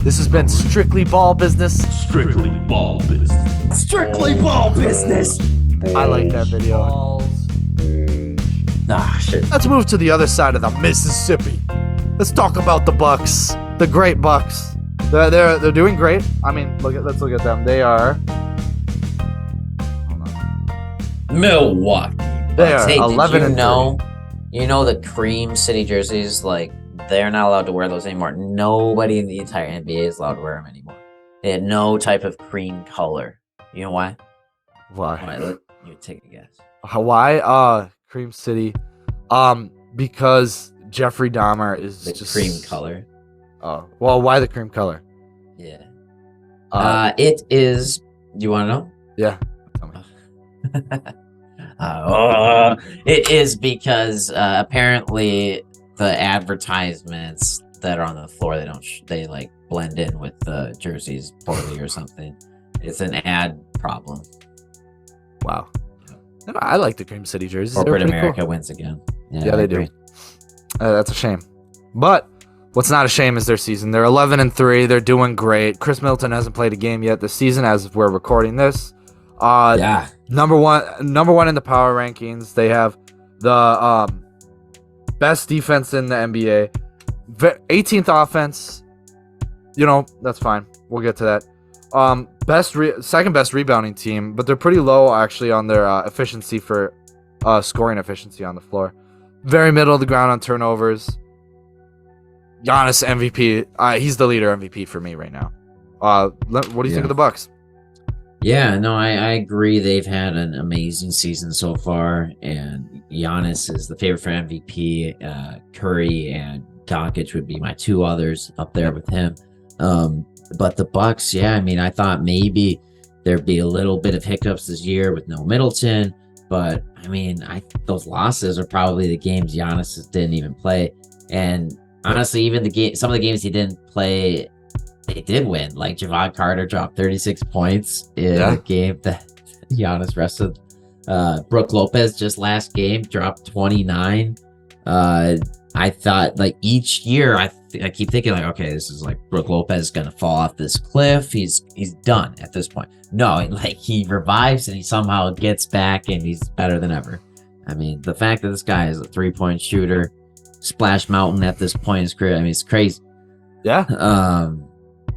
This has been Strictly Ball Business. Strictly ball business. Strictly ball business. I like that video. Shit. Let's move to the other side of the Mississippi. Let's talk about the Bucks, the great Bucks. They're doing great. I mean, let's look at them. They are. Hold on. Milwaukee. They are Hey, 11 did and you know the Cream City jerseys, like, they're not allowed to wear those anymore. Nobody in the entire NBA is allowed to wear them anymore. They had no type of cream color. You know why? 3. Why? Why? Let you take a guess. Why? Cream City. Because Jeffrey Dahmer is The just cream color. Oh, well, why the cream color? Yeah. It is. Do you want to know? yeah. Tell me. It is because apparently the advertisements that are on the floor, they like blend in with the jerseys poorly or something. It's an ad problem. Wow. I like the Cream City jerseys. They're Corporate pretty America cool. wins again. Yeah, I they do. agree. That's a shame. But what's not a shame is their season. They're 11 and 3. They're doing great. Chris Middleton hasn't played a game yet this season as we're recording this. Yeah. Number one in the power rankings. They have the best defense in the NBA. 18th offense. You know, that's fine. We'll get to that. Second best rebounding team, but they're pretty low actually on their efficiency for scoring efficiency on the floor. Very middle of the ground on turnovers. Giannis MVP. He's the leader MVP for me right now. What do you think of the Bucks? Yeah, no, I agree. They've had an amazing season so far, and Giannis is the favorite for MVP. Curry and Doncic would be my two others up there with him. But the Bucks, yeah, I mean, I thought maybe there'd be a little bit of hiccups this year with no Middleton, but I mean, those losses are probably the games Giannis didn't even play, and honestly, even some of the games he didn't play, they did win. Like Javon Carter dropped 36 points in a game that Giannis rested. Brook Lopez just last game dropped 29. I thought like each year I keep thinking like, okay, this is like Brook Lopez is gonna fall off this cliff. He's done at this point. No, like he revives and he somehow gets back and he's better than ever. I mean, the fact that this guy is a 3-point shooter, Splash Mountain at this point in his career, I mean, it's crazy. Yeah.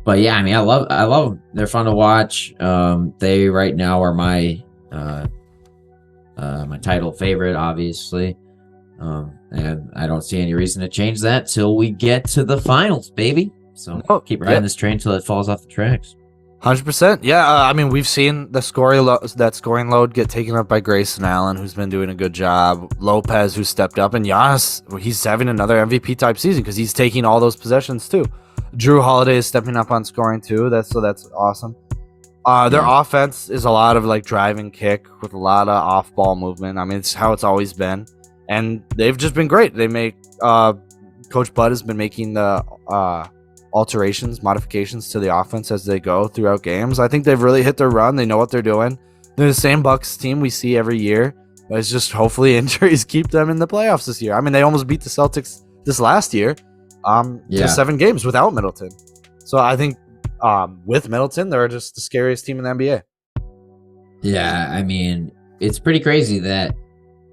But yeah, I mean, I love them. They're fun to watch. They right now are my my title favorite, obviously. And I don't see any reason to change that till we get to the finals, baby. So keep riding this train till it falls off the tracks. 100%. Yeah, I mean, we've seen the scoring load get taken up by Grayson Allen, who's been doing a good job. Lopez, who stepped up, and Giannis, he's having another MVP type season because he's taking all those possessions too. Drew Holiday is stepping up on scoring too. That's awesome. Their offense is a lot of like drive and kick with a lot of off-ball movement. I mean, it's how it's always been, and they've just been great. They make Coach Bud has been making the modifications to the offense as they go throughout games. I think they've really hit their run. They know what they're doing. They're the same Bucks team we see every year, but it's just hopefully injuries keep them in the playoffs this year. I mean, they almost beat the Celtics this last year, to 7 games without Middleton. So I think with Middleton, they're just the scariest team in the NBA. Yeah, I mean, it's pretty crazy that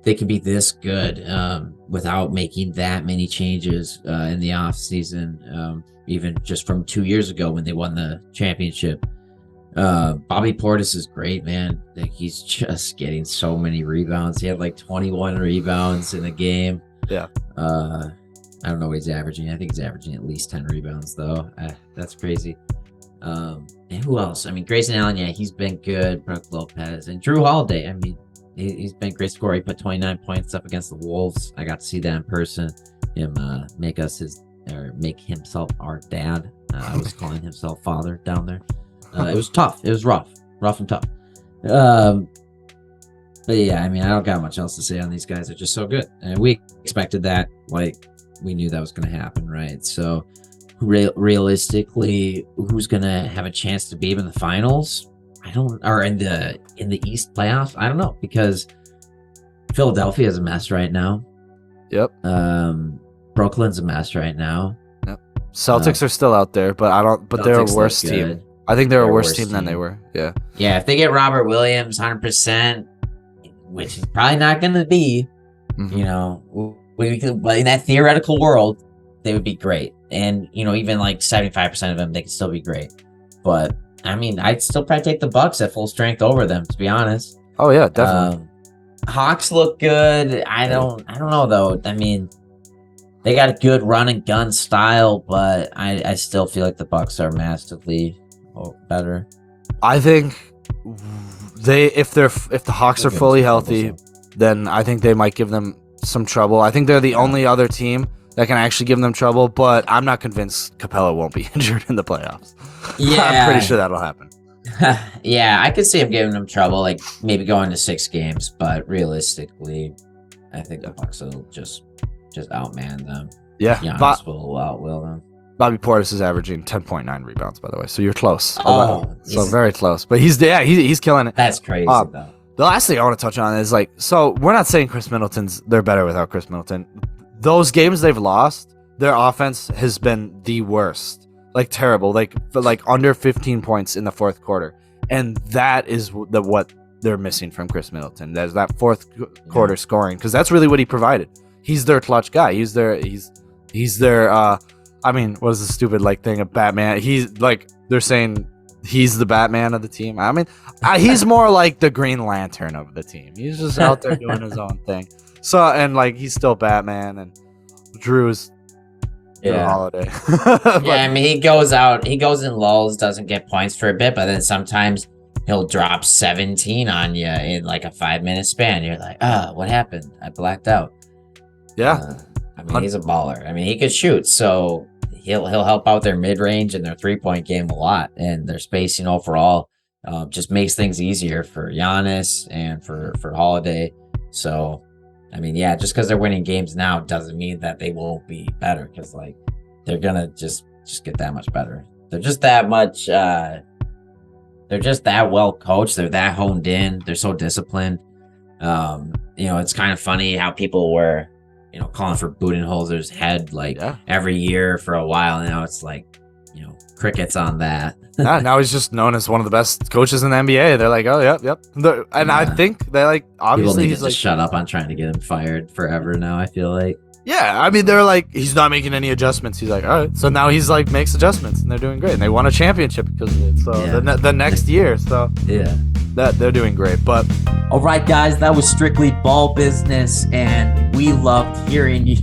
they can be this good without making that many changes in the off season. Even just from 2 years ago when they won the championship. Bobby Portis is great, man. Like, he's just getting so many rebounds. He had like 21 rebounds in a game. Yeah. I don't know what he's averaging. I think he's averaging at least 10 rebounds though. That's crazy. And who else? I mean, Grayson Allen, yeah, he's been good. Brook Lopez and Drew Holiday. I mean, he's been a great scorer. He put 29 points up against the Wolves. I got to see that in person. Him make himself our dad. I was calling himself father down there. It was tough. It was rough and tough. But yeah, I mean, I don't got much else to say on these guys. They're just so good, and we expected that. Like, we knew that was going to happen, right? So, realistically, who's going to have a chance to be in the finals? Or in the East playoffs? I don't know, because Philadelphia is a mess right now. Yep. Brooklyn's a mess right now. Yep. Celtics are still out there, but I don't. But they're a Celtics worse look team. good. I think they're a They're a worse worse team than they team. were. Yeah. Yeah, if they get Robert Williams 100%, which is probably not going to be, Mhm. you know, we could, but in that theoretical world, they would be great. And, you know, even like 75% of them, they could still be great. But, I mean, I'd still probably take the Bucks at full strength over them, to be honest. Oh yeah, definitely. Hawks look good. I don't know though. I mean, they got a good run and gun style, but I still feel like the Bucks are massively better. I think if the Hawks are fully healthy, then I think they might give them some trouble. I think they're the only other team that can actually give them trouble, but I'm not convinced Capella won't be injured in the playoffs. Yeah, I'm pretty sure that'll happen. Yeah, I could see him giving them trouble, like maybe going to 6 games, but realistically, I think the Bucks will just outman them. Yeah, Giannis will outwill them. Bobby Portis is averaging 10.9 rebounds, by the way, so you're close. Oh, so very close. But he's killing it. That's crazy though. The last thing I want to touch on is so we're not saying Chris Middleton's they're better without Chris Middleton. Those games they've lost, their offense has been the worst. Terrible, under 15 points in the fourth quarter, and that is what they're missing from Chris Middleton. There's that fourth quarter scoring, because that's really what he provided. He's their clutch guy. He's their. I mean, what is the stupid thing of Batman? He's they're saying he's the Batman of the team. I mean, he's more like the Green Lantern of the team. He's just out there doing his own thing. So and he's still Batman, and Drew's. Holiday. Yeah, I mean, he goes in lulls, doesn't get points for a bit, but then sometimes he'll drop 17 on you in a 5-minute span. You're like, what happened? I blacked out. Yeah. I mean, he's a baller. I mean, he could shoot, so he'll help out their mid-range and their 3-point game a lot, and their spacing overall just makes things easier for Giannis and for Holiday. So I mean, yeah, just because they're winning games now doesn't mean that they won't be better, because they're gonna just get that much better. They're just that much they're just that well coached, they're that honed in, they're so disciplined. It's kind of funny how people were, calling for Budenholzer's head every year for a while, and now it's crickets on that. Now he's just known as one of the best coaches in the NBA. They're like, oh, yep. I think they obviously he's he's shut up on trying to get him fired forever now, I feel like. Yeah, I mean, they're he's not making any adjustments. He's all right. So now he's makes adjustments, and they're doing great. And they won a championship because of it. So the next year, so yeah, that they're doing great. But all right, guys, that was strictly ball business, and we loved hearing you.